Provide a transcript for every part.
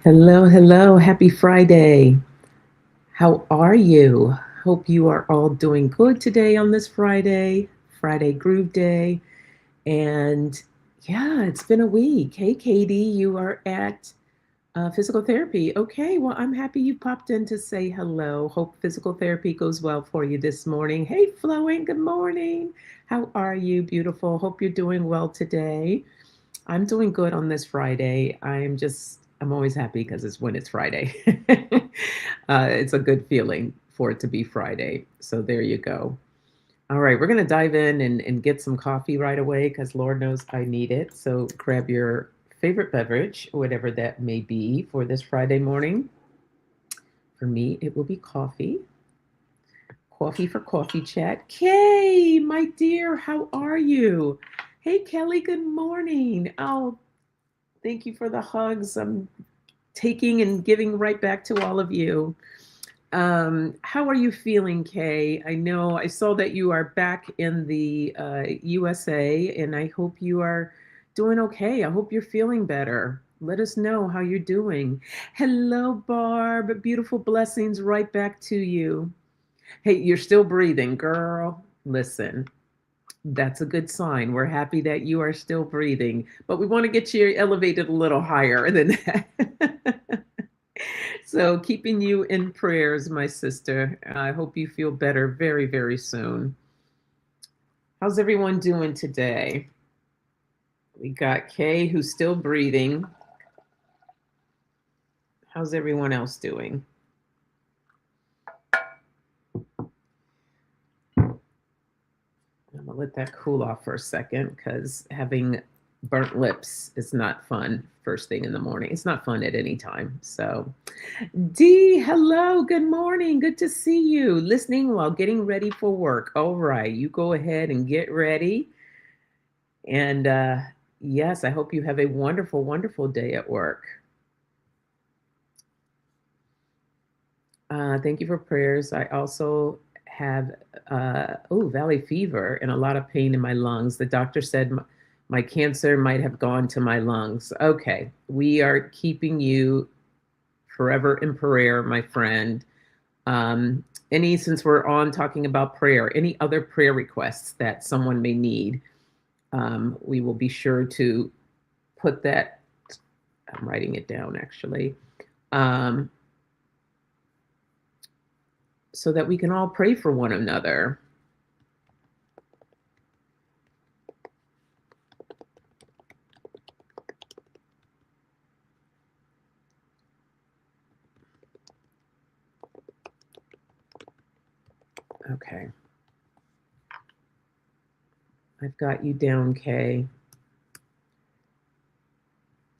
Hello, hello. Happy Friday. How are you? Hope you are all doing good today on this Friday, Friday Groove Day. And yeah, it's been a week. Hey, Katie, you are at physical therapy. Okay, well, I'm happy you popped in to say hello. Hope physical therapy goes well for you this morning. Hey, Flowing, good morning. How are you, beautiful? Hope you're doing well today. I'm doing good on this Friday. I'm always happy because it's when it's Friday. It's a good feeling for it to be Friday. So there you go. All right, we're going to dive in and get some coffee right away because Lord knows I need it. So grab your favorite beverage, whatever that may be, for this Friday morning. For me, it will be coffee. Coffee for coffee chat. Kay, my dear, how are you? Hey, Kelly, good morning. Oh, thank you for the hugs. I'm taking and giving right back to all of you. How are you feeling, Kay? I know I saw that you are back in the USA, and I hope you are doing okay. I hope you're feeling better. Let us know how you're doing. Hello, Barb. Beautiful blessings right back to you. Hey, you're still breathing, girl. Listen, that's a good sign. We're happy that you are still breathing, but we want to get you elevated a little higher than that. So, keeping you in prayers, my sister. I hope you feel better very, very soon. How's everyone doing today? We got Kay who's still breathing. How's everyone else doing? I'm gonna let that cool off for a second because having burnt lips is not fun first thing in the morning. It's not fun at any time. So, Dee, hello, good morning. Good to see you. Listening while getting ready for work. All right, you go ahead and get ready. And yes, I hope you have a wonderful, wonderful day at work. Thank you for prayers. I also have valley fever and a lot of pain in my lungs. The doctor said my cancer might have gone to my lungs. Okay, we are keeping you forever in prayer, my friend. Since we're on talking about prayer, any other prayer requests that someone may need, we will be sure to put that. I'm writing it down actually. Um, so that we can all pray for one another. Okay. I've got you down, Kay.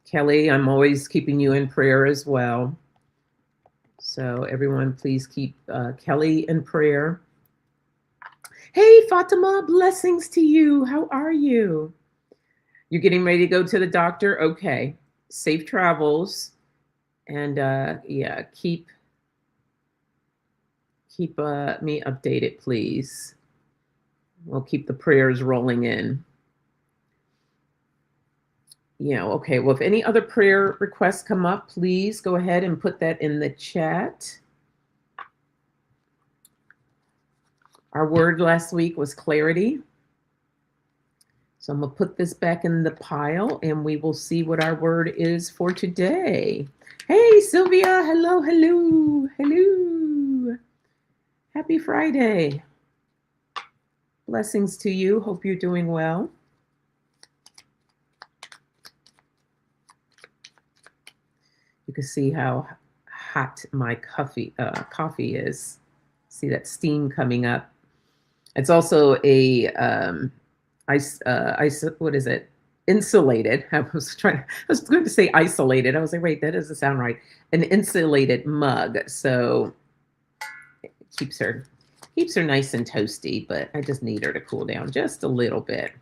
Kelly, I'm always keeping you in prayer as well. So, everyone, please keep Kelly in prayer. Hey, Fatima, blessings to you. How are you? You're getting ready to go to the doctor? Okay. Safe travels. And yeah, keep me updated, please. We'll keep the prayers rolling in. Yeah, okay. Well, if any other prayer requests come up, please go ahead and put that in the chat. Our word last week was clarity. So I'm going to put this back in the pile and we will see what our word is for today. Hey, Sylvia. Hello, hello, hello. Happy Friday. Blessings to you. Hope you're doing well. You can see how hot my coffee is. See that steam coming up. It's also a what is it? Insulated. I was going to say isolated. I was like, wait, that doesn't sound right. An insulated mug, so it keeps her nice and toasty. But I just need her to cool down just a little bit.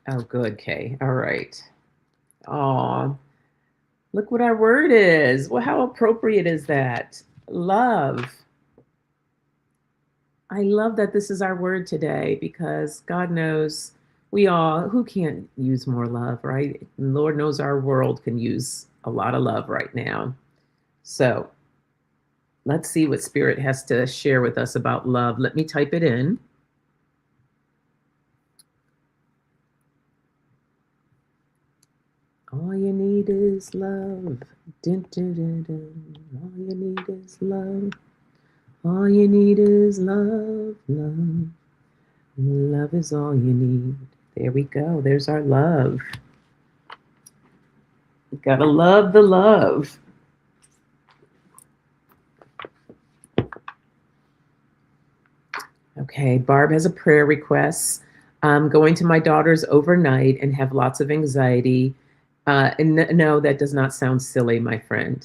Oh, good, Kay. All right. Oh, look what our word is. Well, how appropriate is that? Love. I love that this is our word today because God knows who can't use more love, right? And Lord knows our world can use a lot of love right now. So let's see what Spirit has to share with us about love. Let me type it in. All you need is love. Dun, dun, dun, dun. All you need is love. All you need is love, love. Love is all you need. There we go. There's our love. You gotta love the love. Okay, Barb has a prayer request. I'm going to my daughter's overnight and have lots of anxiety. No, that does not sound silly, my friend.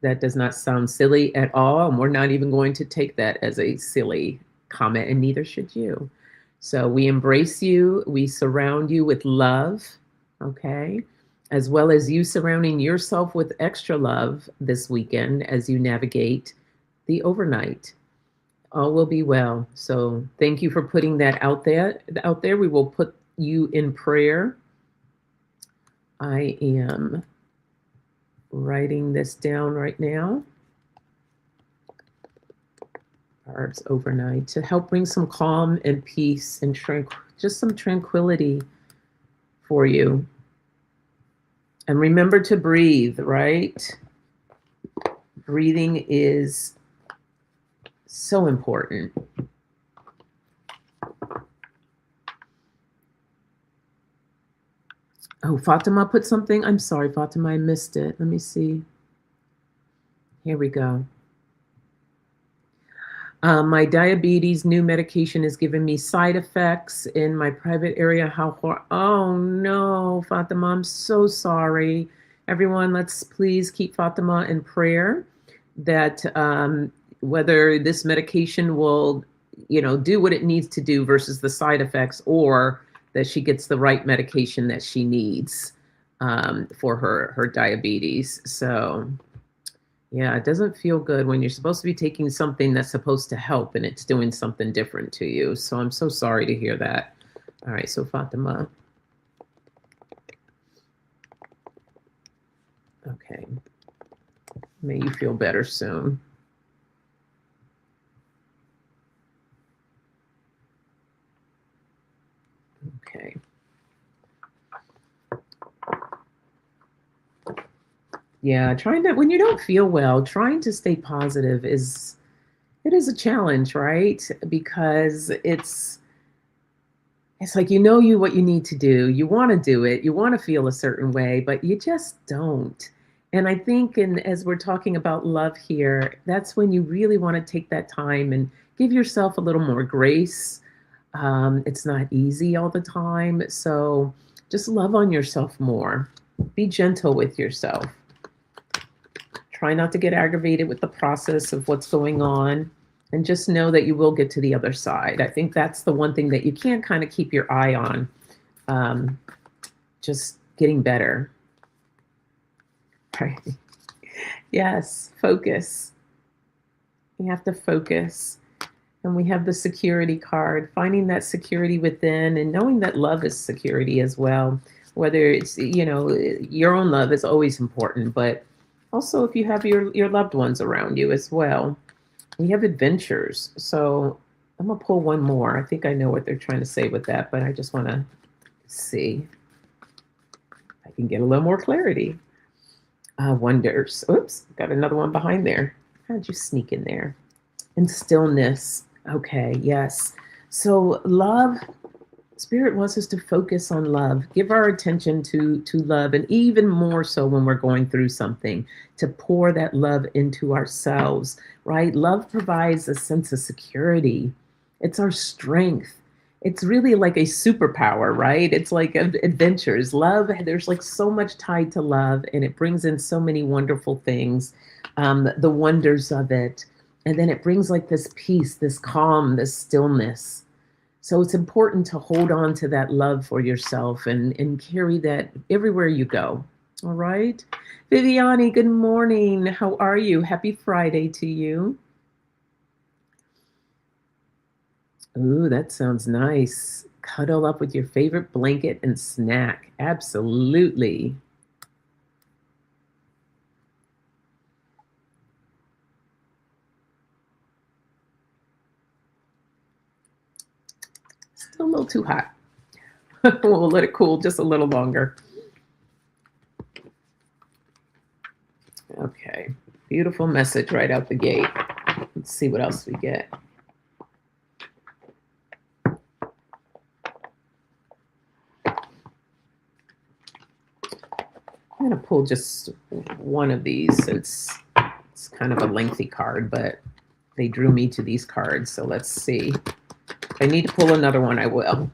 That does not sound silly at all. And we're not even going to take that as a silly comment, and neither should you. So we embrace you, we surround you with love, okay? As well as you surrounding yourself with extra love this weekend as you navigate the overnight. All will be well. So thank you for putting that out there. We will put you in prayer. I am writing this down right now. Barb's overnight to help bring some calm and peace and just some tranquility for you. And remember to breathe, right? Breathing is so important. Oh, Fatima put something. I'm sorry, Fatima, I missed it. Let me see. Here we go. My diabetes new medication is giving me side effects in my private area. Oh no, Fatima, I'm so sorry. Everyone, let's please keep Fatima in prayer that whether this medication will, do what it needs to do versus the side effects, or that she gets the right medication that she needs for her diabetes. So yeah, it doesn't feel good when you're supposed to be taking something that's supposed to help and it's doing something different to you. So I'm so sorry to hear that. All right, so Fatima. Okay. May you feel better soon. Okay. Yeah, when you don't feel well, trying to stay positive is a challenge, right? Because it's like what you need to do. You want to do it. You want to feel a certain way, but you just don't. And I think, as we're talking about love here, that's when you really want to take that time and give yourself a little more grace. It's not easy all the time, so just love on yourself more. Be gentle with yourself. Try not to get aggravated with the process of what's going on, and just know that you will get to the other side. I think that's the one thing that you can't kind of keep your eye on. Just getting better. Right. Yes, focus. You have to focus. And we have the security card, finding that security within and knowing that love is security as well. Whether it's, your own love is always important, but also if you have your loved ones around you as well. We have adventures. So I'm going to pull one more. I think I know what they're trying to say with that, but I just want to see if I can get a little more clarity. Wonders. Oops, got another one behind there. How did you sneak in there? And stillness. Okay, yes. So love, Spirit wants us to focus on love, give our attention to love, and even more so when we're going through something, to pour that love into ourselves, right? Love provides a sense of security. It's our strength. It's really like a superpower, right? It's like adventures. Love, there's like so much tied to love, and it brings in so many wonderful things, the wonders of it. And then it brings like this peace, this calm, this stillness. So it's important to hold on to that love for yourself and carry that everywhere you go. All right. Viviani, good morning. How are you? Happy Friday to you. Ooh, that sounds nice. Cuddle up with your favorite blanket and snack. Absolutely. Still a little too hot. We'll let it cool just a little longer. Okay. Beautiful message right out the gate. Let's see what else we get. I'm going to pull just one of these. It's kind of a lengthy card, but they drew me to these cards. So let's see. If I need to pull another one, I will.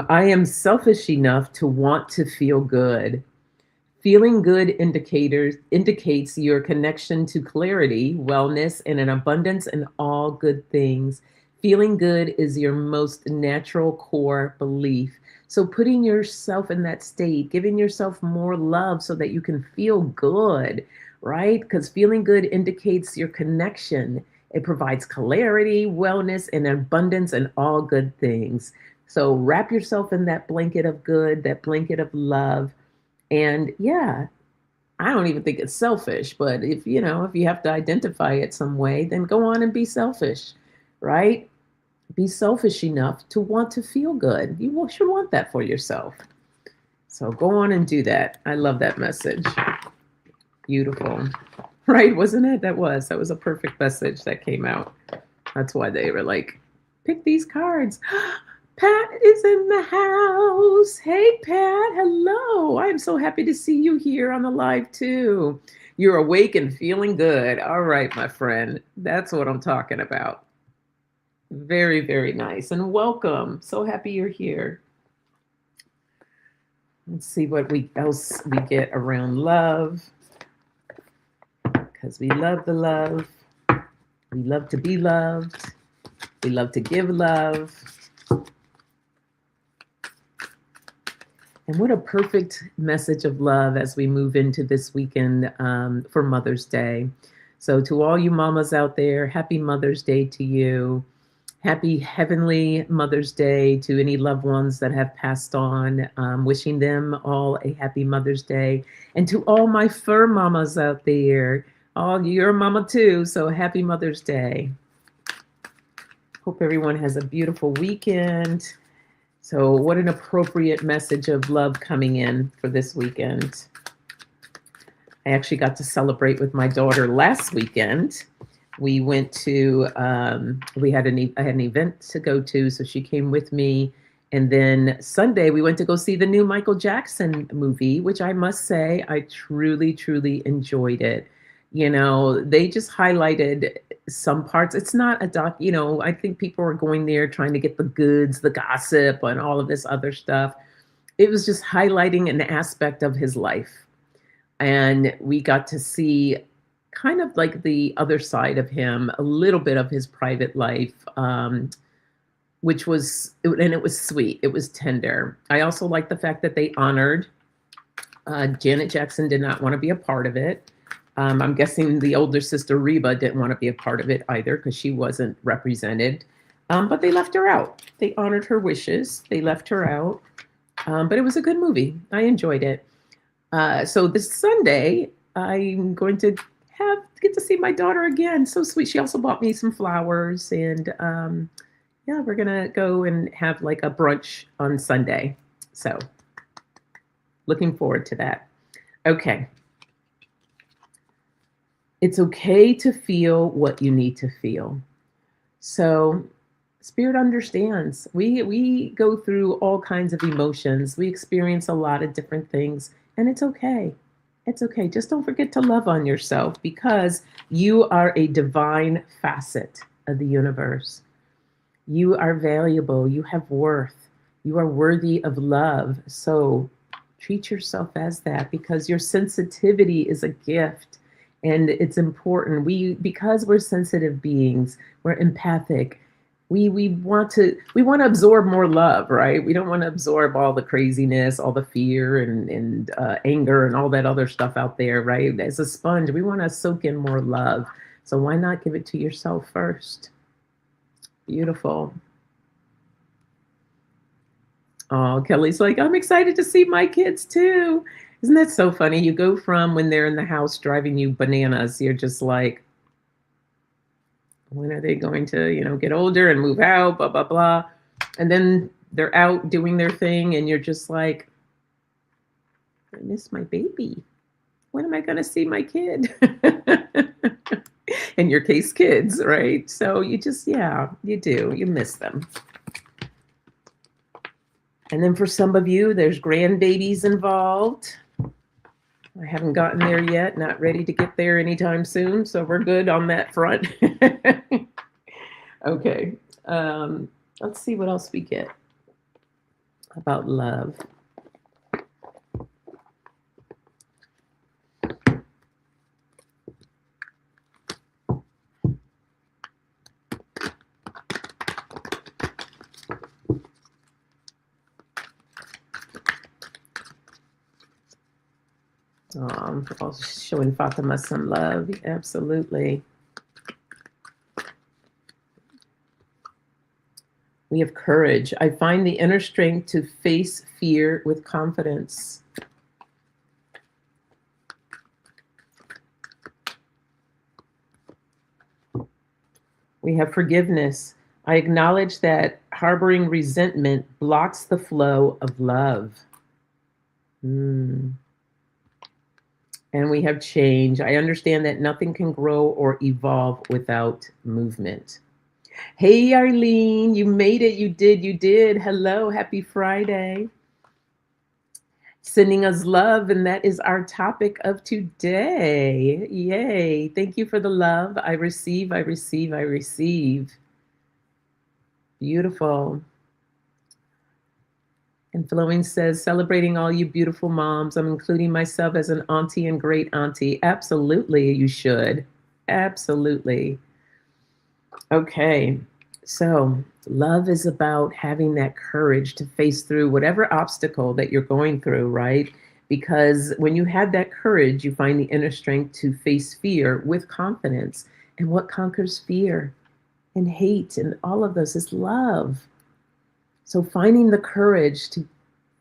I am selfish enough to want to feel good. Feeling good indicates your connection to clarity, wellness, and an abundance in all good things. Feeling good is your most natural core belief. So putting yourself in that state, giving yourself more love so that you can feel good, right? Because feeling good indicates your connection. It provides clarity, wellness, and abundance in all good things. So wrap yourself in that blanket of good, that blanket of love. And yeah, I don't even think it's selfish, but if if you have to identify it some way, then go on and be selfish, right? Be selfish enough to want to feel good. You should want that for yourself. So go on and do that. I love that message. Beautiful. Right? Wasn't it? That was a perfect message that came out. That's why they were like, pick these cards. Pat is in the house. Hey, Pat. Hello. I'm so happy to see you here on the live, too. You're awake and feeling good. All right, my friend. That's what I'm talking about. Very, very nice. And welcome. So happy you're here. Let's see what else we get around love. Because we love the love. We love to be loved. We love to give love. And what a perfect message of love as we move into this weekend for Mother's Day. So to all you mamas out there, happy Mother's Day to you. Happy Heavenly Mother's Day to any loved ones that have passed on. Wishing them all a happy Mother's Day. And to all my fur mamas out there, you're a mama too, so happy Mother's Day. Hope everyone has a beautiful weekend. So what an appropriate message of love coming in for this weekend. I actually got to celebrate with my daughter last weekend. We went to, I had an event to go to, so she came with me. And then Sunday, we went to go see the new Michael Jackson movie, which I must say, I truly, truly enjoyed it. They just highlighted some parts. It's not a doc, I think people are going there trying to get the goods, the gossip, and all of this other stuff. It was just highlighting an aspect of his life. And we got to see kind of like the other side of him, a little bit of his private life, which was, and it was sweet. It was tender. I also like the fact that they honored Janet Jackson did not want to be a part of it. I'm guessing the older sister Reba didn't want to be a part of it either because she wasn't represented. But they left her out. They honored her wishes. They left her out. But it was a good movie. I enjoyed it. So this Sunday, I'm going to get to see my daughter again. So sweet. She also bought me some flowers. And yeah, we're going to go and have like a brunch on Sunday. So looking forward to that. Okay. It's okay to feel what you need to feel. So Spirit understands. We go through all kinds of emotions. We experience a lot of different things, and it's okay. It's okay. Just don't forget to love on yourself because you are a divine facet of the universe. You are valuable. You have worth. You are worthy of love. So treat yourself as that because your sensitivity is a gift. And it's important. Because we're sensitive beings, we're empathic, we want to absorb more love, right? We don't want to absorb all the craziness, all the fear and anger and all that other stuff out there, right? As a sponge, we want to soak in more love. So why not give it to yourself first? Beautiful. Oh, Kelly's like, I'm excited to see my kids too. Isn't that so funny? You go from when they're in the house driving you bananas, you're just like, when are they going to, get older and move out, blah, blah, blah. And then they're out doing their thing, and you're just like, I miss my baby. When am I going to see my kid? In your case, kids, right? So you just, yeah, you do. You miss them. And then for some of you, there's grandbabies involved. I haven't gotten there yet, not ready to get there anytime soon, so we're good on that front. Okay, let's see what else we get about love. Showing Fatima some love, absolutely. We have courage. I find the inner strength to face fear with confidence. We have forgiveness. I acknowledge that harboring resentment blocks the flow of love. And we have change. I understand that nothing can grow or evolve without movement. Hey, Arlene, you made it. You did. Hello, happy Friday. Sending us love, and that is our topic of today. Yay. Thank you for the love. I receive. Beautiful. And Flowing says, celebrating all you beautiful moms. I'm including myself as an auntie and great auntie. Absolutely, you should. Absolutely. Okay, so love is about having that courage to face through whatever obstacle that you're going through, right? Because when you have that courage, you find the inner strength to face fear with confidence. And what conquers fear and hate and all of this is love. So finding the courage to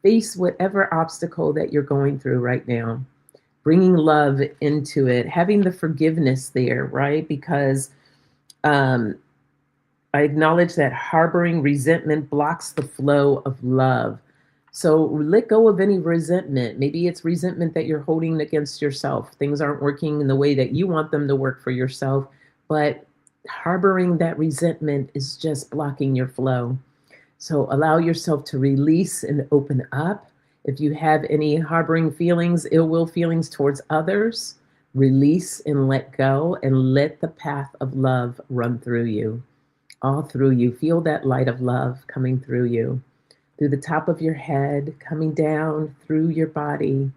face whatever obstacle that you're going through right now, bringing love into it, having the forgiveness there, right? Because I acknowledge that harboring resentment blocks the flow of love. So let go of any resentment. Maybe it's resentment that you're holding against yourself. Things aren't working in the way that you want them to work for yourself, but harboring that resentment is just blocking your flow. So allow yourself to release and open up. If you have any harboring feelings, ill will feelings towards others, release and let go and let the path of love run through you, all through you. Feel that light of love coming through you, through the top of your head, coming down through your body,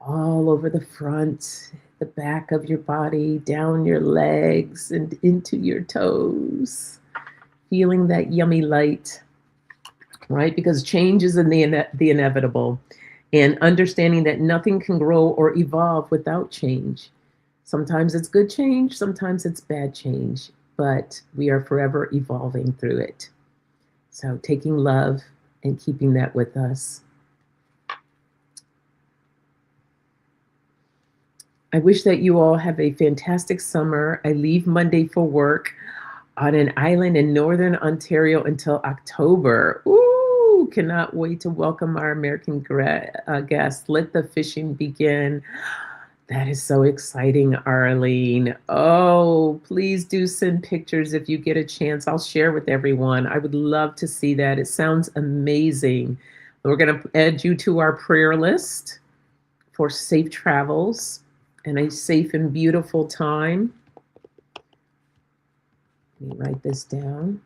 all over the front, the back of your body, down your legs and into your toes. Feeling that yummy light, right? Because change is in the inevitable, and understanding that nothing can grow or evolve without change. Sometimes it's good change, sometimes it's bad change, but we are forever evolving through it. So taking love and keeping that with us. I wish that you all have a fantastic summer. I leave Monday for work on an island in Northern Ontario until October. Ooh, cannot wait to welcome our American guests. Let the fishing begin. That is so exciting, Arlene. Oh, please do send pictures if you get a chance. I'll share with everyone. I would love to see that. It sounds amazing. We're going to add you to our prayer list for safe travels and a safe and beautiful time. Let me write this down.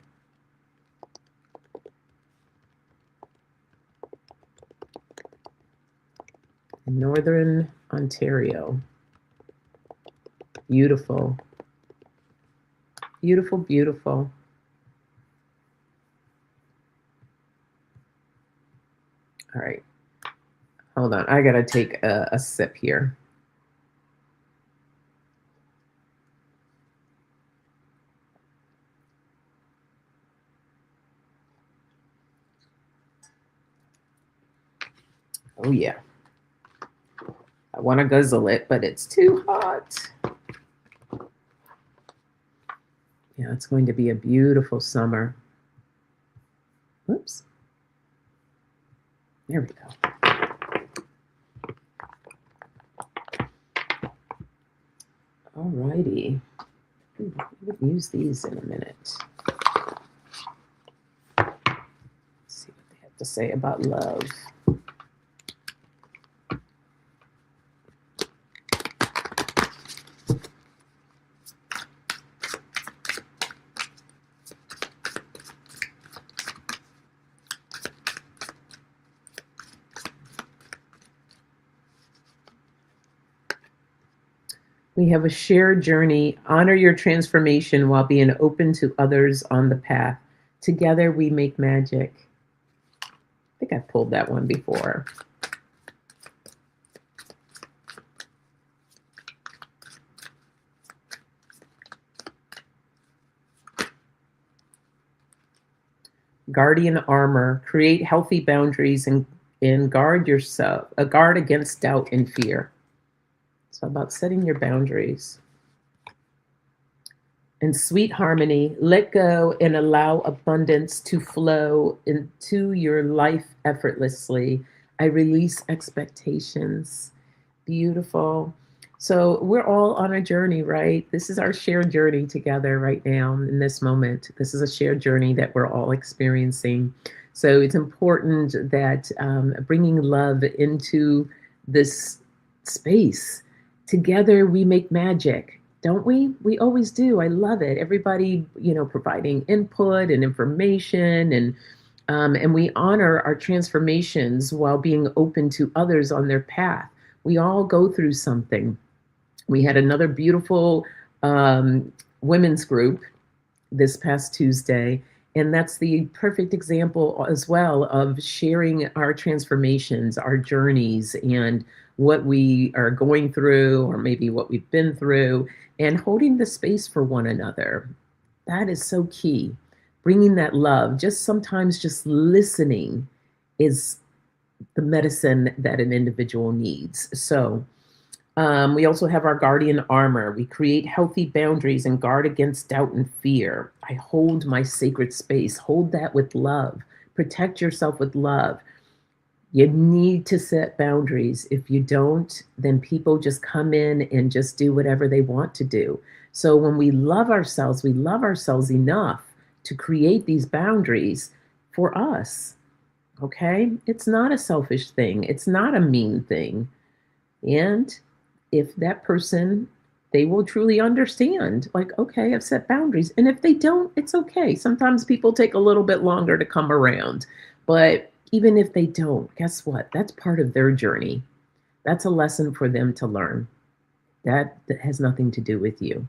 Northern Ontario. Beautiful. Beautiful, beautiful. All right. Hold on. I got to take a sip here. Oh, yeah. I want to guzzle it, but it's too hot. Yeah, it's going to be a beautiful summer. Oops. There we go. All righty. We'll use these in a minute. Let's see what they have to say about love. We have a shared journey. Honor your transformation while being open to others on the path. Together we make magic. I think I've pulled that one before. Guardian armor. Create healthy boundaries and guard yourself. Guard against doubt and fear. So about setting your boundaries. And sweet harmony, let go and allow abundance to flow into your life effortlessly. I release expectations. Beautiful. So we're all on a journey, right? This is our shared journey together right now in this moment. This is a shared journey that we're all experiencing. So it's important that bringing love into this space. Together we make magic, don't we? We always do. I love it. Everybody, providing input and information, and we honor our transformations while being open to others on their path. We all go through something. We had another beautiful women's group this past Tuesday, and that's the perfect example as well of sharing our transformations, our journeys, and what we are going through, or maybe what we've been through, and holding the space for one another. That is so key. Bringing that love, sometimes just listening is the medicine that an individual needs. So we also have our guardian armor. We create healthy boundaries and guard against doubt and fear. I hold my sacred space. Hold that with love. Protect yourself with love. You need to set boundaries. If you don't, then people just come in and just do whatever they want to do. So when we love ourselves enough to create these boundaries for us. Okay? It's not a selfish thing. It's not a mean thing. And if that person, they will truly understand, like, okay, I've set boundaries. And if they don't, it's okay. Sometimes people take a little bit longer to come around. But even if they don't, guess what? That's part of their journey. That's a lesson for them to learn. That has nothing to do with you.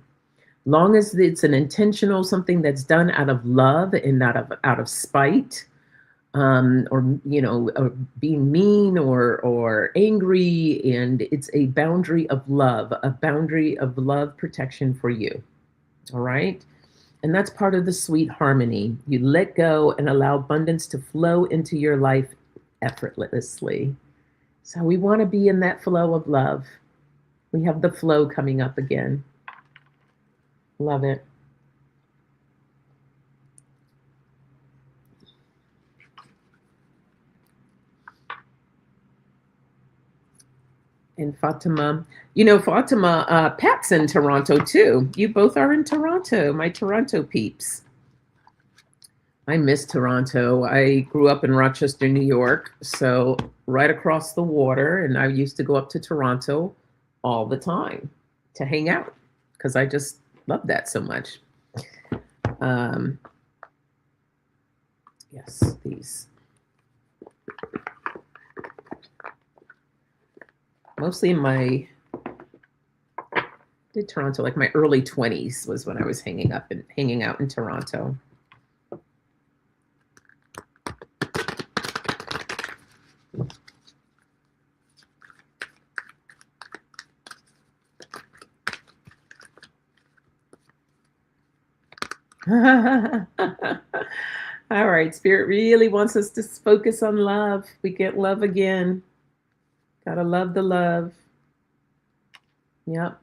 Long as it's an intentional, something that's done out of love and not out of spite, or being mean or angry, and it's a boundary of love, protection for you. All right. And that's part of the sweet harmony. You let go and allow abundance to flow into your life effortlessly. So we want to be in that flow of love. We have the flow coming up again. Love it. And Fatima, Pat's in Toronto too. You both are in Toronto, my Toronto peeps. I miss Toronto. I grew up in Rochester, New York, so right across the water, and I used to go up to Toronto all the time to hang out because I just love that so much. Yes, these. Mostly in Toronto, like my early 20s was when I was hanging out in Toronto. All right, Spirit really wants us to focus on love. We get love again. Gotta love the love. Yep.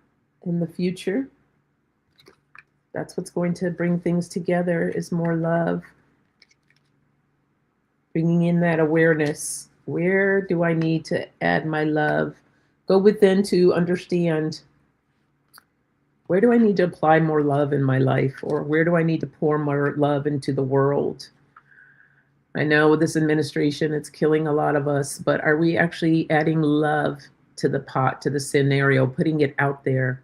In the future, that's what's going to bring things together is more love. Bringing in that awareness. Where do I need to add my love? Go within to understand, where do I need to apply more love in my life? Or where do I need to pour more love into the world? I know with this administration, it's killing a lot of us, but are we actually adding love to the pot, to the scenario, putting it out there?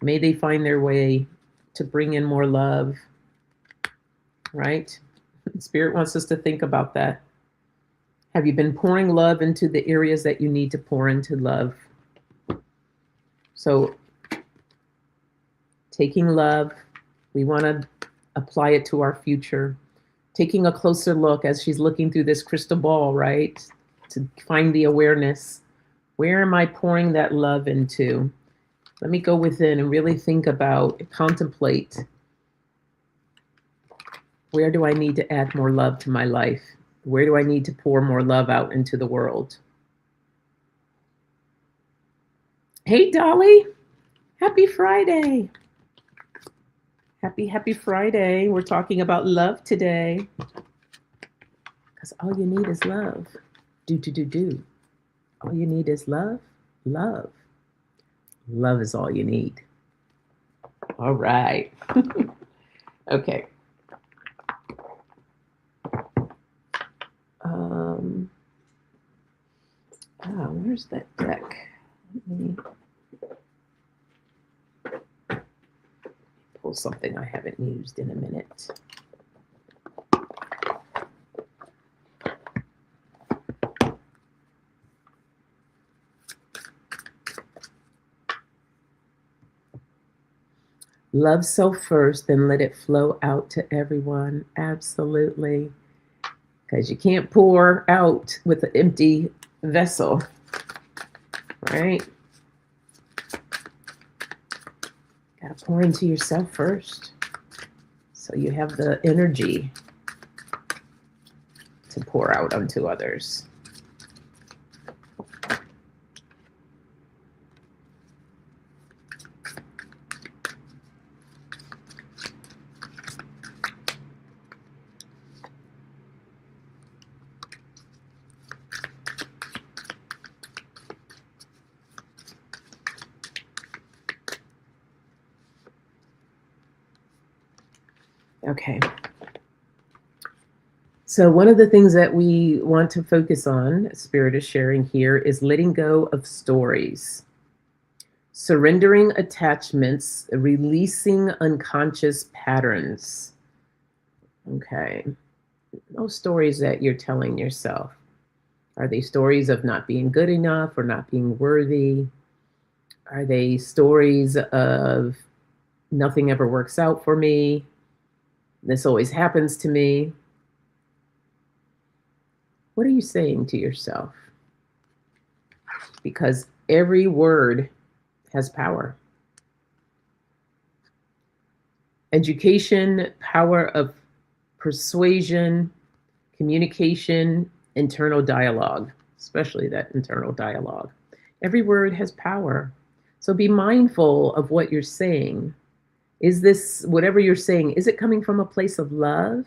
May they find their way to bring in more love, right? Spirit wants us to think about that. Have you been pouring love into the areas that you need to pour into love? So, taking love, we want to apply it to our future. Taking a closer look as she's looking through this crystal ball, right? To find the awareness. Where am I pouring that love into? Let me go within and really think about, contemplate. Where do I need to add more love to my life? Where do I need to pour more love out into the world? Hey, Dolly. Happy Friday. Happy Friday. We're talking about love today. Because all you need is love. Do. All you need is love. Love. Love is all you need. All right. Okay. Where's that deck? Let me pull something I haven't used in a minute. Love self first, then let it flow out to everyone. Absolutely. Because you can't pour out with an empty vessel, right? Got to pour into yourself first so you have the energy to pour out onto others. Okay. So one of the things that we want to focus on, Spirit is sharing here, is letting go of stories, surrendering attachments, releasing unconscious patterns. Okay. Those stories that you're telling yourself. Are they stories of not being good enough or not being worthy? Are they stories of nothing ever works out for me? This always happens to me. What are you saying to yourself? Because every word has power. Education, power of persuasion, communication, internal dialogue, especially that internal dialogue. Every word has power. So be mindful of what you're saying. Is this, whatever you're saying, is it coming from a place of love?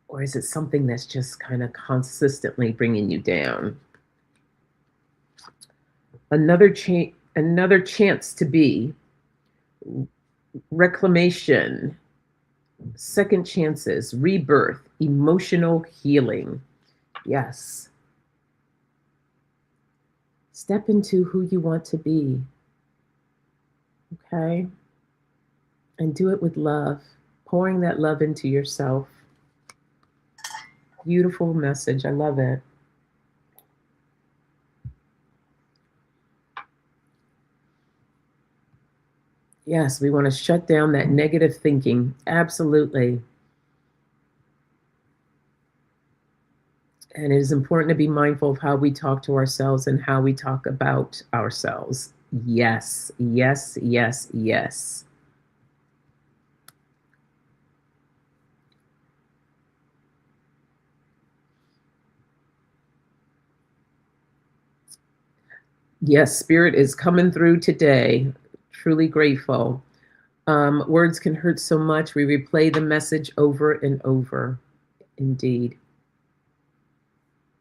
Or is it something that's just kind of consistently bringing you down? Another chance to be reclamation, second chances, rebirth, emotional healing. Yes. Step into who you want to be. Okay? And do it with love, pouring that love into yourself. Beautiful message. I love it. Yes, we want to shut down that negative thinking. Absolutely. And it is important to be mindful of how we talk to ourselves and how we talk about ourselves. Yes, yes, yes, yes. Yes, spirit is coming through today. Truly grateful. Words can hurt so much. We replay the message over and over. Indeed.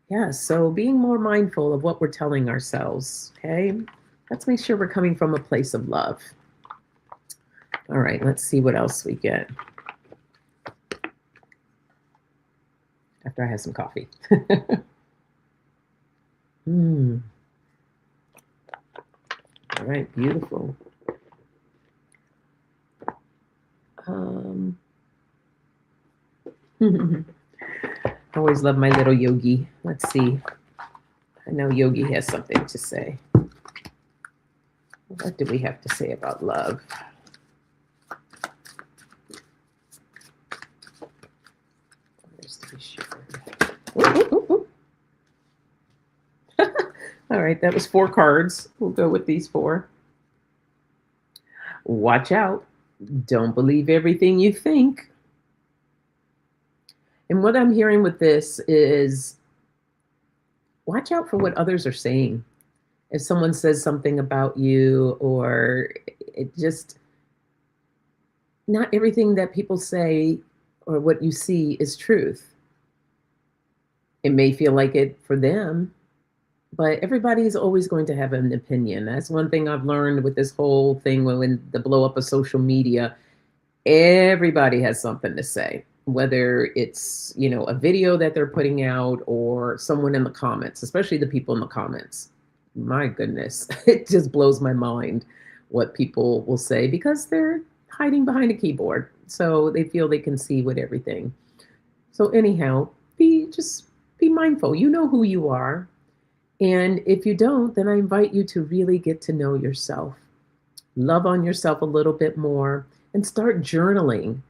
Yeah, so being more mindful of what we're telling ourselves, okay? Let's make sure we're coming from a place of love. All right, let's see what else we get after I have some coffee. mm. All right, beautiful. I always love my little Yogi. Let's see. I know Yogi has something to say. What do we have to say about love? Just to be sure. Ooh. All right, that was 4 cards. We'll go with these 4. Watch out. Don't believe everything you think. And what I'm hearing with this is watch out for what others are saying. If someone says something about you, or it just, not everything that people say or what you see is truth. It may feel like it for them, but everybody's always going to have an opinion. That's one thing I've learned with this whole thing when the blow up of social media. Everybody has something to say, whether it's, a video that they're putting out or someone in the comments, especially the people in the comments. My goodness, it just blows my mind what people will say because they're hiding behind a keyboard. So they feel they can see with everything. So anyhow, just be mindful. You know who you are. And if you don't, then I invite you to really get to know yourself. Love on yourself a little bit more and start journaling.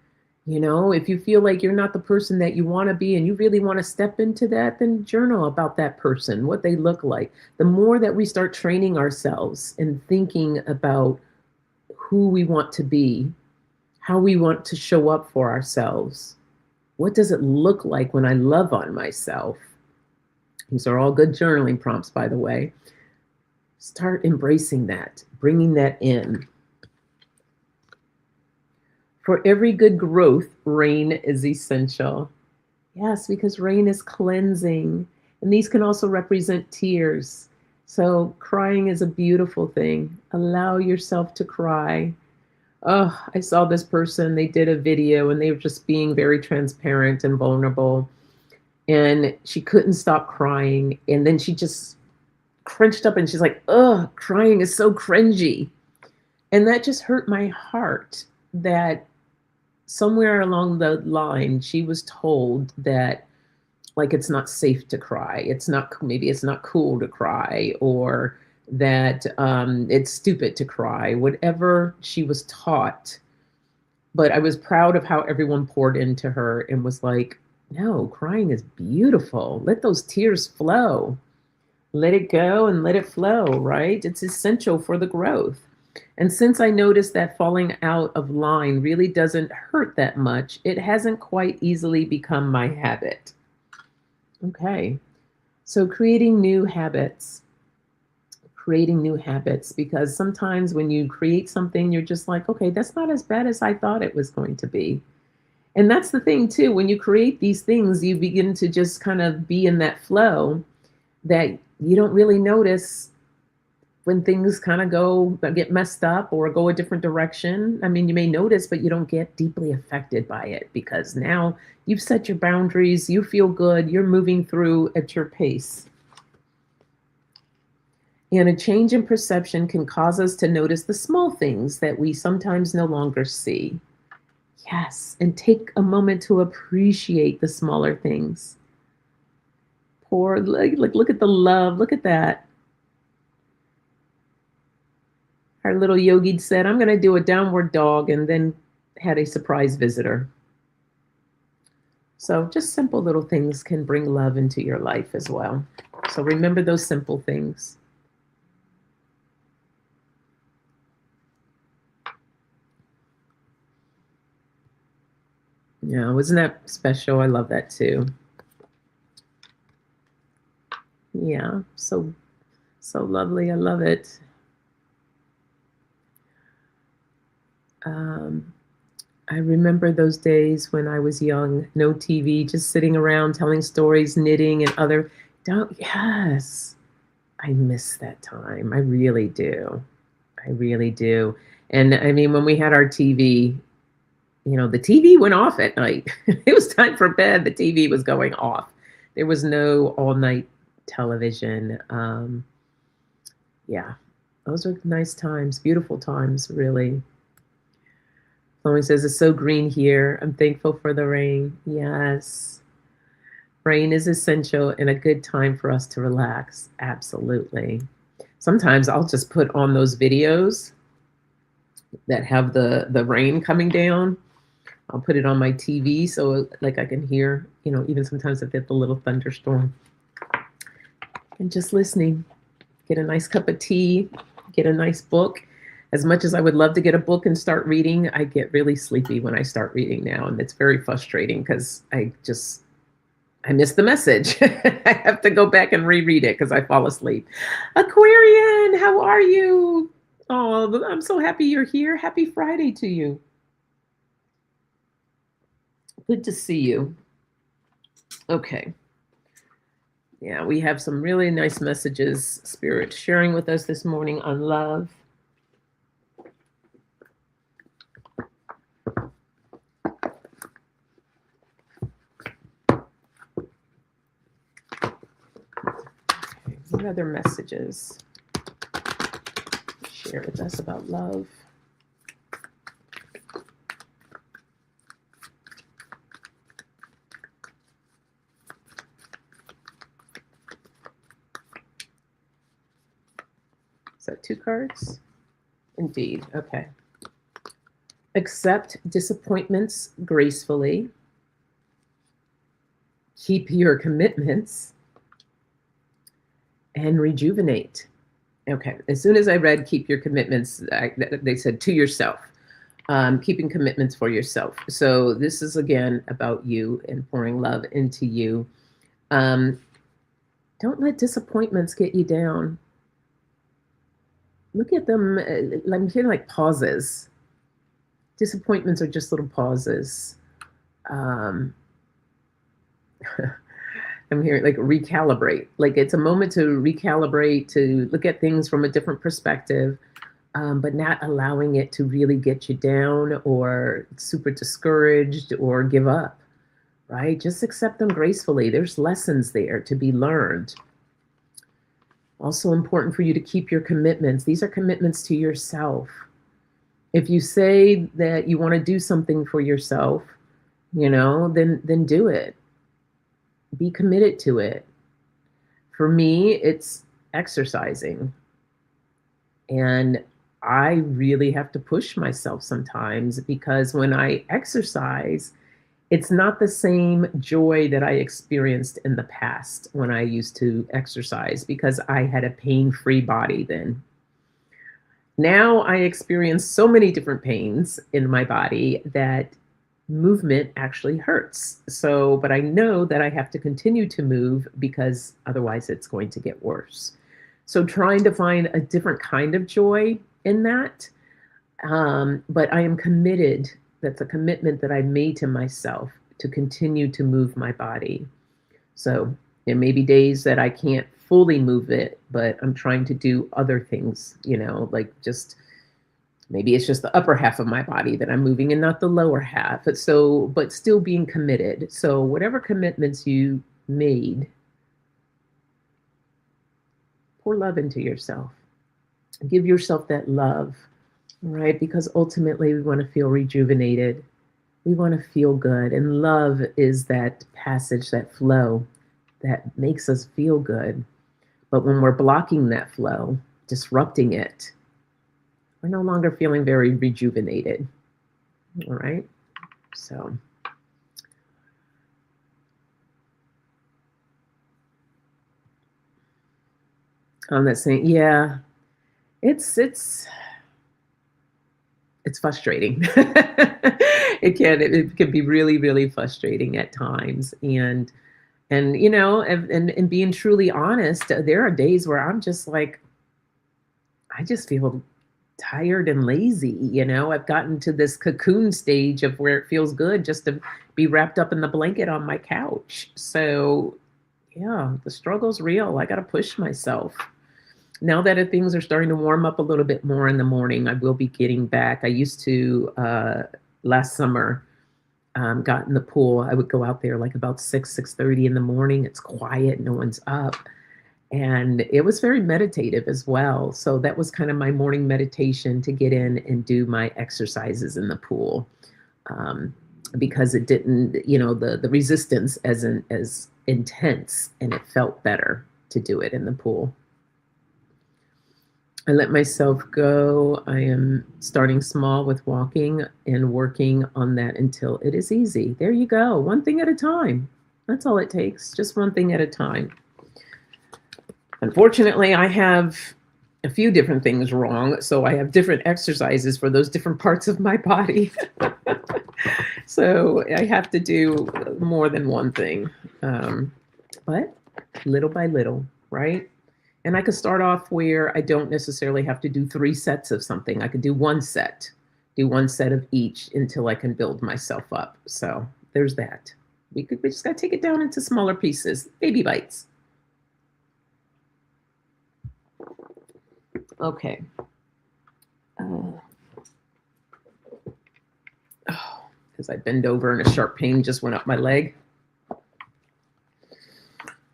If you feel like you're not the person that you want to be and you really want to step into that, then journal about that person, what they look like. The more that we start training ourselves and thinking about who we want to be, how we want to show up for ourselves, what does it look like when I love on myself? These are all good journaling prompts, by the way. Start embracing that, bringing that in. For every good growth, rain is essential. Yes, because rain is cleansing. And these can also represent tears. So crying is a beautiful thing. Allow yourself to cry. Oh, I saw this person, they did a video and they were just being very transparent and vulnerable. And she couldn't stop crying. And then she just crunched up and she's like, "Ugh, crying is so cringy." And that just hurt my heart that somewhere along the line, she was told that, like, it's not safe to cry. Maybe it's not cool to cry, or that it's stupid to cry, whatever she was taught. But I was proud of how everyone poured into her and was like, no, crying is beautiful. Let those tears flow. Let it go and let it flow, right? It's essential for the growth. And since I noticed that falling out of line really doesn't hurt that much, it hasn't quite easily become my habit. Okay. So creating new habits, because sometimes when you create something, you're just like, okay, that's not as bad as I thought it was going to be. And that's the thing too, when you create these things, you begin to just kind of be in that flow that you don't really notice when things kind of get messed up or go a different direction. I mean, you may notice, but you don't get deeply affected by it because now you've set your boundaries, you feel good, you're moving through at your pace. And a change in perception can cause us to notice the small things that we sometimes no longer see. Yes, and take a moment to appreciate the smaller things. Look at the love, look at that. Our little yogi said, I'm going to do a downward dog, and then had a surprise visitor. So just simple little things can bring love into your life as well. So remember those simple things. Yeah, wasn't that special? I love that too. Yeah, so So lovely. I love it. Um, I remember those days when I was young, no TV, just sitting around telling stories, knitting, and other. Don't, yes, I miss that time. I really do. I really do. And I mean, when we had our TV, the TV went off at night. It was time for bed. The TV was going off. There was no all night television. Yeah, those are nice times, beautiful times, really. Chloe says, it's so green here. I'm thankful for the rain. Yes. Rain is essential and a good time for us to relax. Absolutely. Sometimes I'll just put on those videos that have the rain coming down. I'll put it on my TV so like I can hear, even sometimes if it's a little thunderstorm. And just listening. Get a nice cup of tea, get a nice book. As much as I would love to get a book and start reading, I get really sleepy when I start reading now. And it's very frustrating because I miss the message. I have to go back and reread it because I fall asleep. Aquarian, how are you? Oh, I'm so happy you're here. Happy Friday to you. Good to see you. Okay. Yeah, we have some really nice messages, Spirit, sharing with us this morning on love. What other messages share with us about love? Is that 2 cards? Indeed. Okay. Accept disappointments gracefully. Keep your commitments. And rejuvenate. Okay. As soon as I read keep your commitments, they said to yourself. Keeping commitments for yourself. So this is again about you and pouring love into you. Don't let disappointments get you down. Look at them. I'm hearing like pauses. Disappointments are just little pauses. I'm hearing like recalibrate. Like it's a moment to recalibrate, to look at things from a different perspective, but not allowing it to really get you down or super discouraged or give up, right? Just accept them gracefully. There's lessons there to be learned. Also important for you to keep your commitments. These are commitments to yourself. If you say that you want to do something for yourself, then do it. Be committed to it. For me, it's exercising. And I really have to push myself sometimes because when I exercise, it's not the same joy that I experienced in the past when I used to exercise because I had a pain-free body then. Now I experience so many different pains in my body that movement actually hurts. But I know that I have to continue to move because otherwise it's going to get worse. So trying to find a different kind of joy in that. But I am committed. That's a commitment that I made to myself to continue to move my body. So there may be days that I can't fully move it, but I'm trying to do other things, like just maybe it's just the upper half of my body that I'm moving and not the lower half. But still being committed. So whatever commitments you made, pour love into yourself. Give yourself that love, right? Because ultimately we want to feel rejuvenated. We want to feel good. And love is that passage, that flow that makes us feel good. But when we're blocking that flow, disrupting it, we're no longer feeling very rejuvenated. All right. So. On that saying, yeah, it's frustrating. It can be really, really frustrating at times. And And, and being truly honest, there are days where I'm just like, I just feel tired and lazy. I've gotten to this cocoon stage of where it feels good just to be wrapped up in the blanket on my couch. So, yeah, the struggle's real. I got to push myself. Now that things are starting to warm up a little bit more in the morning, I will be getting back. I used to, last summer, got in the pool. I would go out there like about 6:30 in the morning. It's quiet, no one's up. And it was very meditative as well. So that was kind of my morning meditation, to get in and do my exercises in the pool, because it didn't, the resistance as intense, and it felt better to do it in the pool. I let myself go. I am starting small with walking and working on that until it is easy. There you go. One thing at a time. That's all it takes. Just one thing at a time. Unfortunately, I have a few different things wrong. So I have different exercises for those different parts of my body. So I have to do more than one thing. But little by little, right? And I could start off where I don't necessarily have to do 3 sets of something. I could do one set of each until I can build myself up. So there's that. We just got to take it down into smaller pieces, baby bites. Okay. Because I bend over and a sharp pain just went up my leg.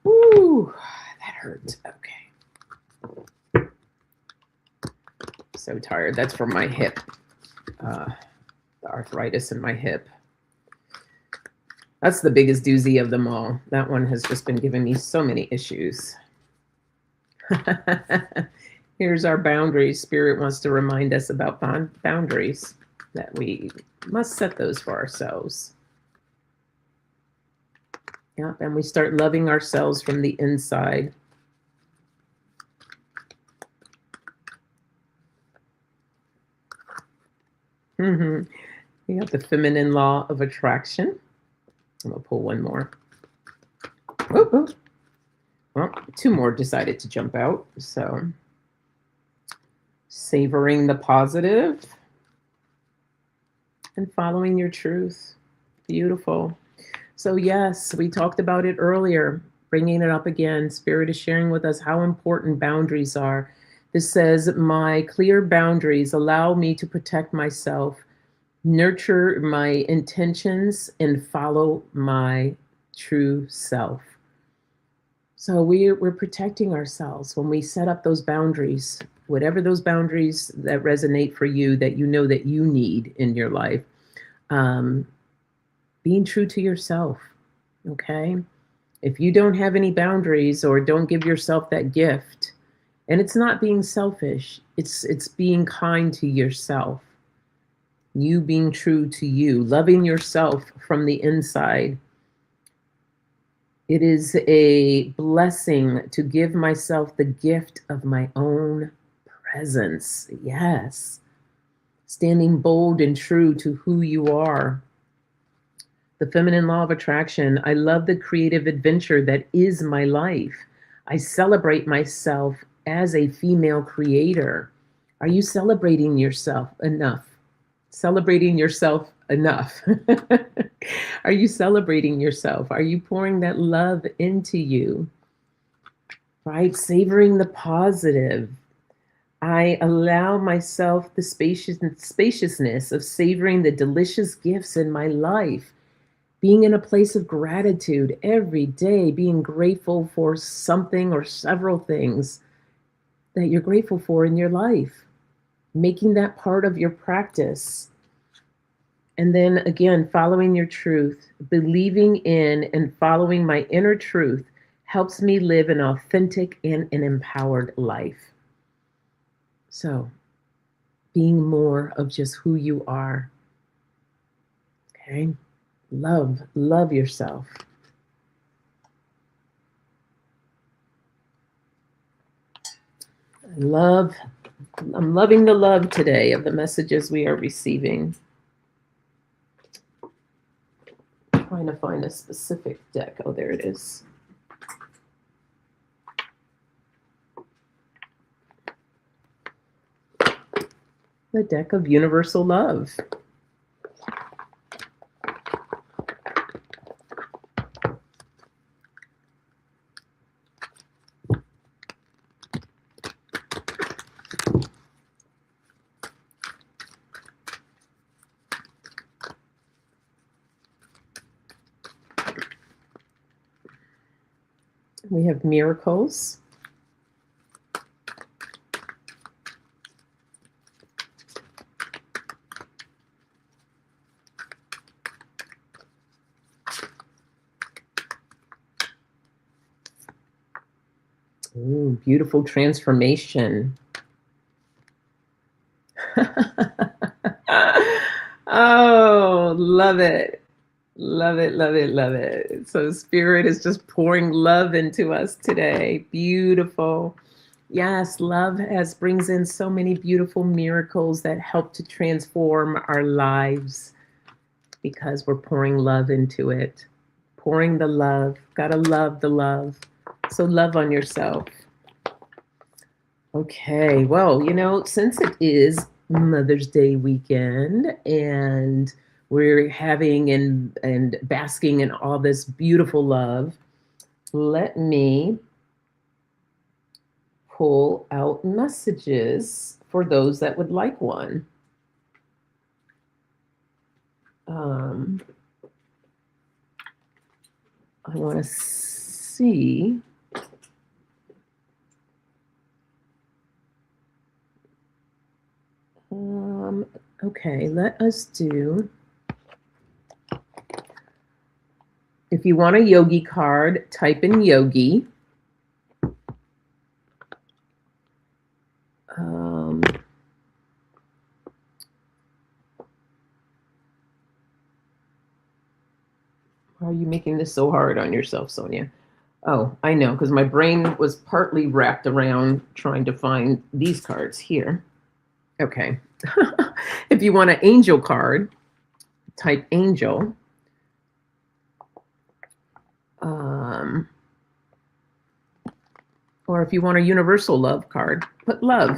Ooh, that hurt. Okay. So tired. That's from my hip, the arthritis in my hip. That's the biggest doozy of them all. That one has just been giving me so many issues. Here's our boundaries. Spirit wants to remind us about boundaries, that we must set those for ourselves. Yep, and we start loving ourselves from the inside. We got the feminine law of attraction. I'm going to pull one more. Well, 2 more decided to jump out. So, savoring the positive and following your truth. Beautiful. So, yes, we talked about it earlier, bringing it up again. Spirit is sharing with us how important boundaries are. This says, my clear boundaries allow me to protect myself, nurture my intentions, and follow my true self. So we're protecting ourselves when we set up those boundaries, whatever those boundaries that resonate for you, that you know that you need in your life. Being true to yourself, okay? If you don't have any boundaries or don't give yourself that gift, and it's not being selfish, it's being kind to yourself. You being true to you, loving yourself from the inside. It is a blessing to give myself the gift of my own presence. Yes. Standing bold and true to who you are. The feminine law of attraction. I love the creative adventure that is my life. I celebrate myself as a female creator. Are you celebrating yourself enough? Celebrating yourself enough? Are you celebrating yourself? Are you pouring that love into you? Right? Savoring the positive. I allow myself the spaciousness of savoring the delicious gifts in my life. Being in a place of gratitude every day, being grateful for something or several things that you're grateful for in your life. Making that part of your practice. And then again, following your truth, believing in and following my inner truth helps me live an authentic and an empowered life. So, being more of just who you are. Okay? Love yourself. I'm loving the love today of the messages we are receiving. Trying to find a specific deck. Oh, there it is. The deck of universal love. We have miracles. Ooh, beautiful transformation. Oh, love it. Love it, love it, love it. So, Spirit is just pouring love into us today. Beautiful. Yes, love has brings in so many beautiful miracles that help to transform our lives because we're pouring love into it. Pouring the love. Gotta love the love. So, love on yourself. Okay, well, since it is Mother's Day weekend and we're having and basking in all this beautiful love, let me pull out messages for those that would like one. I want to see. Okay, let us do. If you want a yogi card, type in yogi. Why are you making this so hard on yourself, Sonia? Oh, I know, because my brain was partly wrapped around trying to find these cards here. Okay. If you want an angel card, type angel. Or if you want a universal love card, put love.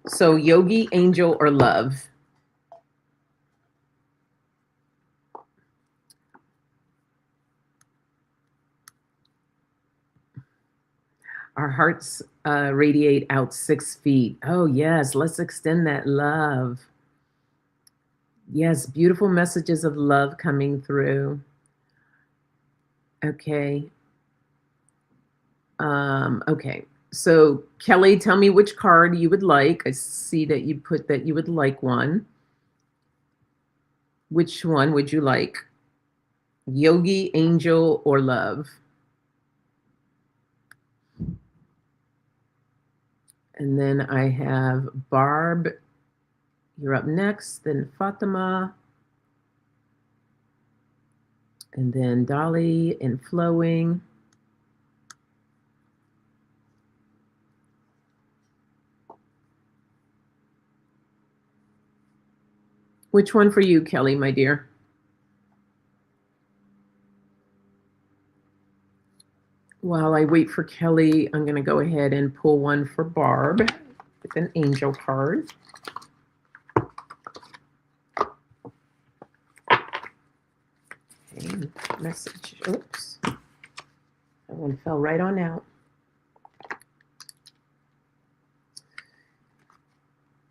So yogi, angel, or love. Our hearts radiate out 6 feet. Oh, yes. Let's extend that love. Yes, beautiful messages of love coming through. Okay. Okay. So, Kelly, tell me which card you would like. I see that you put that you would like one. Which one would you like? Yogi, angel, or love? And then I have Barb. You're up next. Then Fatima. And then Dolly and Flowing. Which one for you, Kelly, my dear? While I wait for Kelly, I'm going to go ahead and pull one for Barb with an angel card. Okay, message. Oops. That one fell right on out.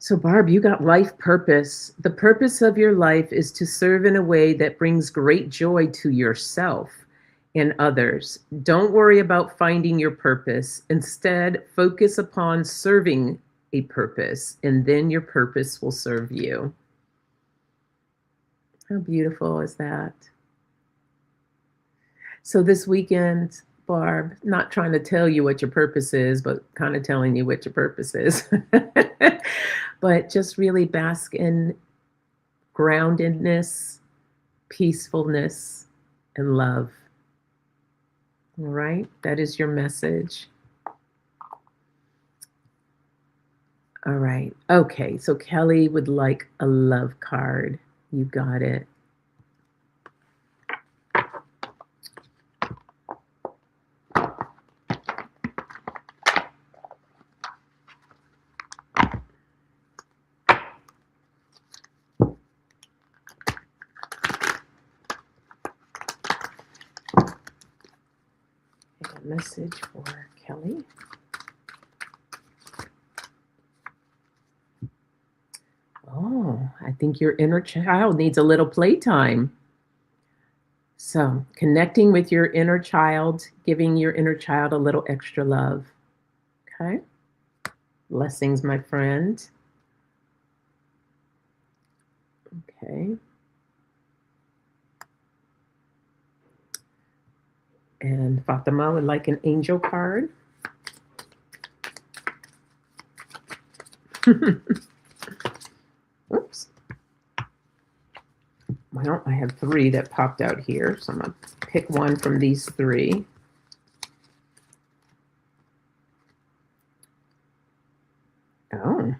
So, Barb, you got life purpose. The purpose of your life is to serve in a way that brings great joy to yourself and others. Don't worry about finding your purpose. Instead, focus upon serving a purpose, and then your purpose will serve you. How beautiful is that? So this weekend, Barb, not trying to tell you what your purpose is, but kind of telling you what your purpose is. But just really bask in groundedness, peacefulness, and love. All right, that is your message. All right, okay, so Kelly would like a love card. You got it. Message for Kelly. Oh, I think your inner child needs a little playtime. So, connecting with your inner child, giving your inner child a little extra love. Okay. Blessings, my friend. Okay. And Fatima would like an angel card. Oops. Well, I have 3 that popped out here, so I'm going to pick one from these 3. Oh,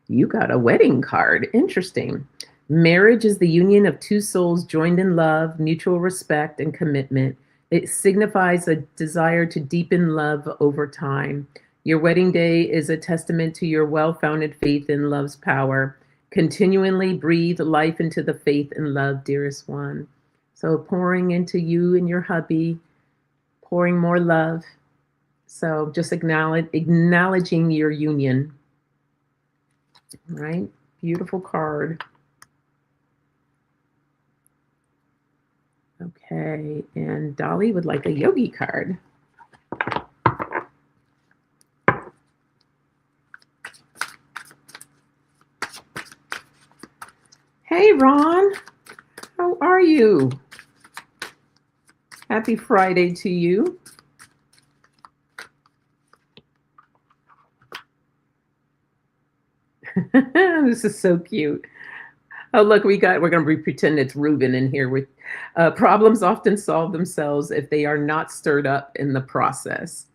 you got a wedding card. Interesting. Marriage is the union of 2 souls joined in love, mutual respect, and commitment. It signifies a desire to deepen love over time. Your wedding day is a testament to your well-founded faith in love's power. Continually breathe life into the faith and love, dearest one. So pouring into you and your hubby, pouring more love. So just acknowledging your union. Right? Beautiful card. Okay, and Dolly would like a yogi card. Hey, Ron, how are you? Happy Friday to you. This is so cute. Oh, look, we're going to pretend it's Ruben in here. With problems often solve themselves if they are not stirred up in the process.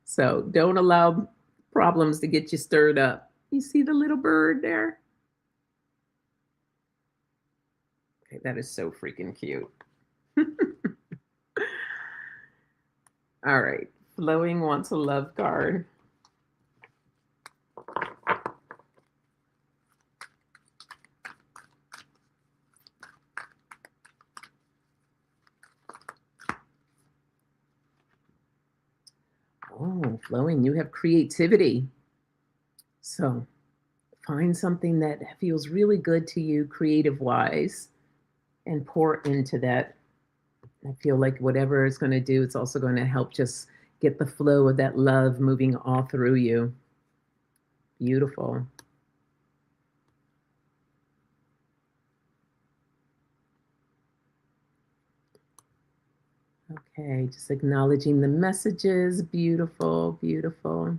So don't allow problems to get you stirred up. You see the little bird there? Okay, that is so freaking cute. All right, Flowing wants a love card. Oh, Flowing, you have creativity. So find something that feels really good to you, creative wise, and pour into that. I feel like whatever it's going to do, it's also going to help just get the flow of that love moving all through you. Beautiful. Okay, just acknowledging the messages. Beautiful, beautiful.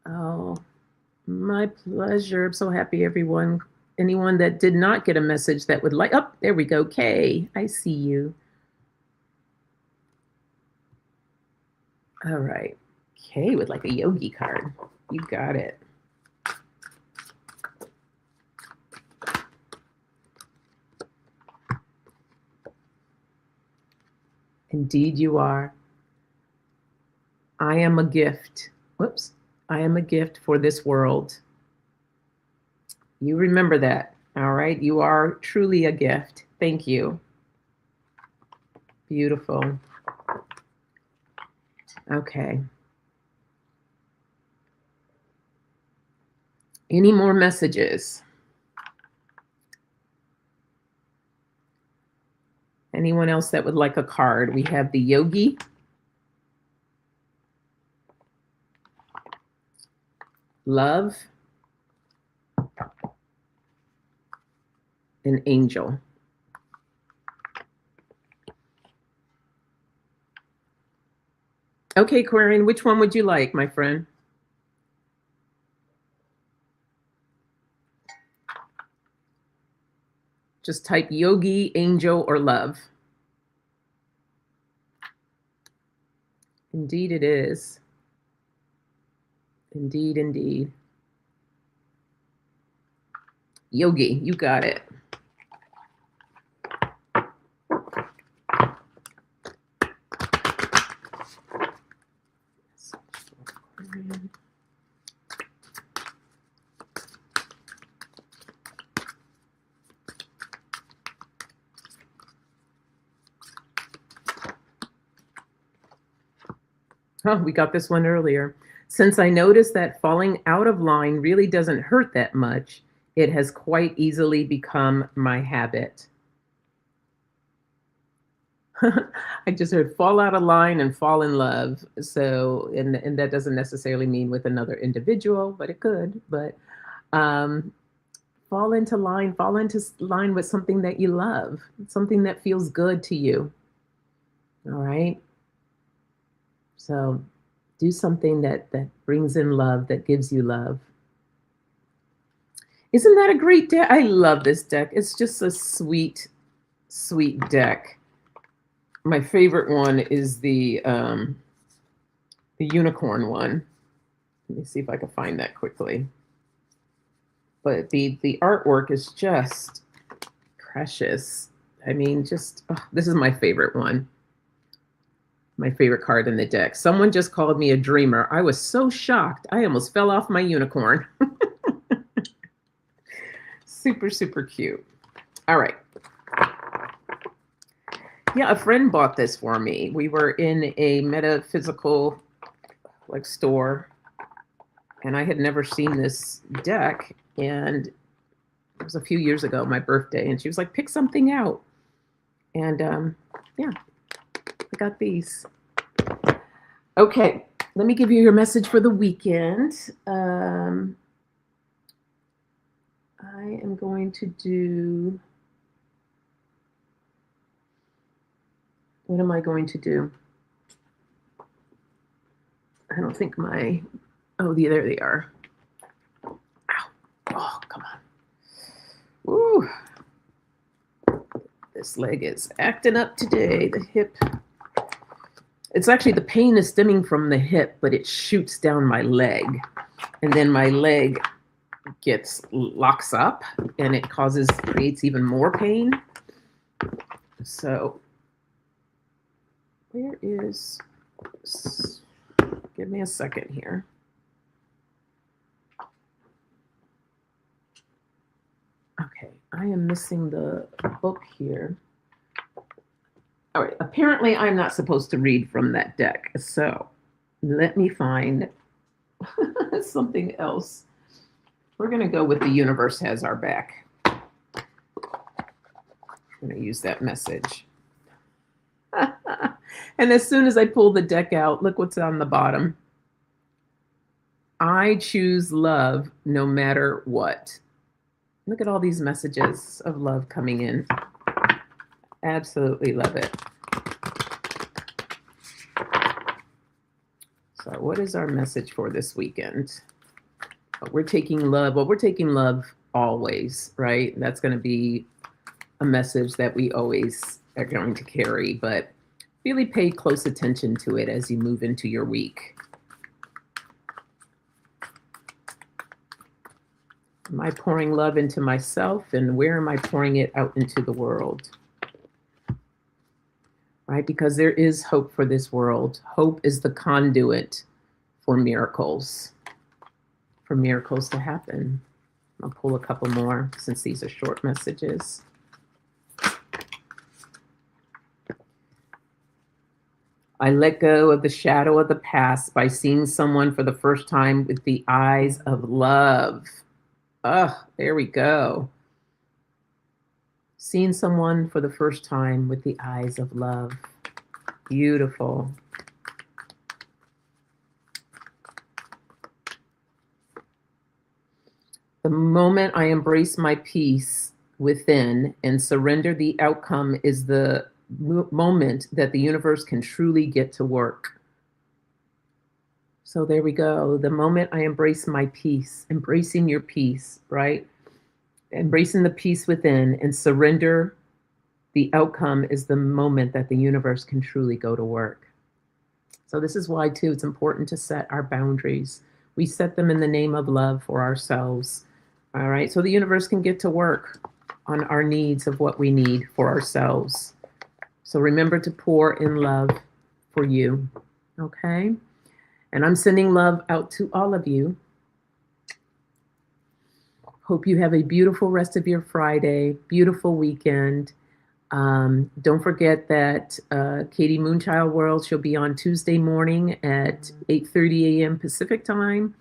Oh, my pleasure. I'm so happy, everyone. Anyone that did not get a message that would like, oh, there we go. Kay, I see you. All right. Kay would like a yogi card. You got it. Indeed, you are. I am a gift. Whoops. I am a gift for this world. You remember that. All right. You are truly a gift. Thank you. Beautiful. Okay. Any more messages? Anyone else that would like a card? We have the yogi, love, and angel. Okay, Quarian, which one would you like, my friend? Just type yogi, angel, or love. Indeed it is. Indeed, indeed. Yogi, you got it. Oh, we got this one earlier. Since I noticed that falling out of line really doesn't hurt that much, it has quite easily become my habit. I just heard fall out of line and fall in love. So, and that doesn't necessarily mean with another individual, but it could. But um, fall into line with something that you love, something that feels good to you. All right. So do something that brings in love, that gives you love. Isn't that a great deck? I love this deck. It's just a sweet, sweet deck. My favorite one is the unicorn one. Let me see if I can find that quickly. But the artwork is just precious. I mean, just this is my favorite one. My favorite card in the deck. Someone just called me a dreamer. I was so shocked. I almost fell off my unicorn. Super, super cute. All right. Yeah, a friend bought this for me. We were in a metaphysical store, and I had never seen this deck. And it was a few years ago, my birthday, and she was like, pick something out. And yeah, I got these. Okay, let me give you your message for the weekend. I am going to do, what am I going to do? I don't think my, oh, there they are. Ow. Oh, come on. Ooh. This leg is acting up today, the hip. It's actually, the pain is stemming from the hip, but it shoots down my leg. And then my leg locks up, and it creates even more pain. So where is, give me a second here. Okay, I am missing the book here. All right, apparently I'm not supposed to read from that deck. So let me find something else. We're going to go with the universe has our back. I'm going to use that message. And as soon as I pull the deck out, look what's on the bottom. I choose love no matter what. Look at all these messages of love coming in. Absolutely love it. So what is our message for this weekend? We're taking love. Well, we're taking love always, right? That's going to be a message that we always are going to carry, but really pay close attention to it as you move into your week. Am I pouring love into myself, and where am I pouring it out into the world? Right? Because there is hope for this world. Hope is the conduit for miracles to happen. I'll pull a couple more since these are short messages. I let go of the shadow of the past by seeing someone for the first time with the eyes of love. There we go. Seeing someone for the first time with the eyes of love. Beautiful. The moment I embrace my peace within and surrender the outcome is the moment that the universe can truly get to work. So there we go. The moment I embrace my peace, embracing your peace, right? Embracing the peace within and surrender the outcome is the moment that the universe can truly go to work. So this is why, too, it's important to set our boundaries. We set them in the name of love for ourselves. All right. So the universe can get to work on our needs of what we need for ourselves. So remember to pour in love for you. Okay. And I'm sending love out to all of you. Hope you have a beautiful rest of your Friday, beautiful weekend. Don't forget that Katie Moonchild World, she'll be on Tuesday morning at 8:30 a.m. Pacific time.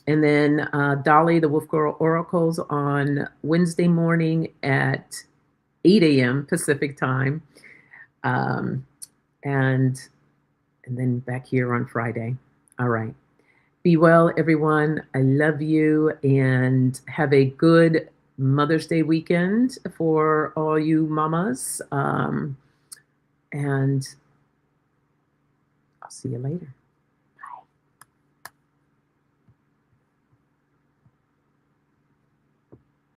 And then Dolly, the Wolf Girl Oracles, on Wednesday morning at 8 a.m. Pacific time. Um, and and then back here on Friday. All right. Be well, everyone. I love you and have a good Mother's Day weekend for all you mamas. And I'll see you later.